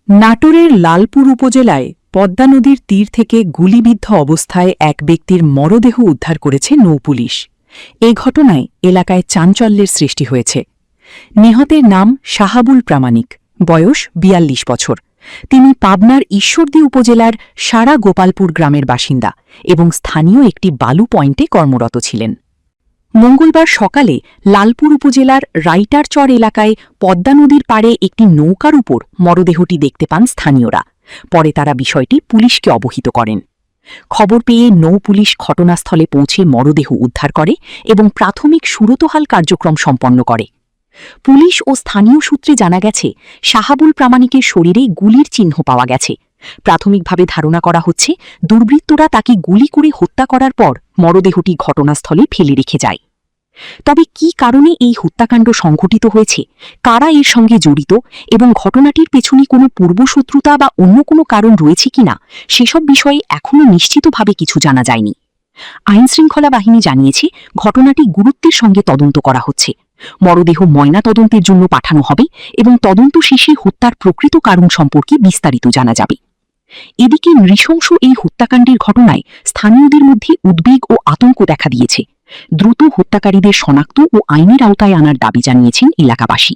নাটোরের লালপুর উপজেলায় পদ্মা নদীর তীর থেকে গুলিবিদ্ধ অবস্থায় এক ব্যক্তির মরদেহ উদ্ধার করেছে নৌপুলিশ। এ ঘটনায় এলাকায় চাঞ্চল্যের সৃষ্টি হয়েছে। নিহতের নাম শাহাবুল প্রামাণিক, বয়স ৪২ বছর। তিনি পাবনার ঈশ্বরদী উপজেলার সারা গোপালপুর গ্রামের বাসিন্দা এবং স্থানীয় একটি বালু পয়েন্টে কর্মরত ছিলেন। মঙ্গলবার সকালে লালপুর উপজেলার রাইটারচর এলাকায় পদ্মা নদীর পাড়ে একটি নৌকার উপর মরদেহটি দেখতে পান স্থানীয়রা। পরে তারা বিষয়টি পুলিশকে অবহিত করেন। খবর পেয়ে নৌপুলিশ ঘটনাস্থলে পৌঁছে মরদেহ উদ্ধার করে এবং প্রাথমিক সুরতহাল কার্যক্রম সম্পন্ন করে। পুলিশ ও স্থানীয় সূত্রে জানা গেছে, শাহাবুল প্রামাণিকের শরীরে গুলির চিহ্ন পাওয়া গেছে। প্রাথমিকভাবে ধারণা করা হচ্ছে, দুর্বৃত্তরা তাকে গুলি করে হত্যা করার পর মরদেহটি ঘটনাস্থলে ফেলে রেখে যায়। তবে কী কারণে এই হত্যাকাণ্ড সংঘটিত হয়েছে, কারা এর সঙ্গে জড়িত এবং ঘটনাটির পেছনে কোনো পূর্বশত্রুতা বা অন্য কোনো কারণ রয়েছে কিনা, সেসব বিষয়ে এখনও নিশ্চিতভাবে কিছু জানা যায়নি। আইনশৃঙ্খলা বাহিনী জানিয়েছে, ঘটনাটি গুরুত্বের সঙ্গে তদন্ত করা হচ্ছে। মরদেহ ময়না তদন্তের জন্য পাঠানো হবে এবং তদন্ত শেষে হত্যার প্রকৃত কারণ সম্পর্কে বিস্তারিত জানা যাবে। এদিকে নৃশংস এই হত্যাকাণ্ডের ঘটনায় স্থানীয়দের মধ্যে উদ্বেগ ও আতঙ্ক দেখা দিয়েছে। দ্রুত হত্যাকারীদের শনাক্ত ও আইনের আওতায় আনার দাবি জানিয়েছেন এলাকাবাসী।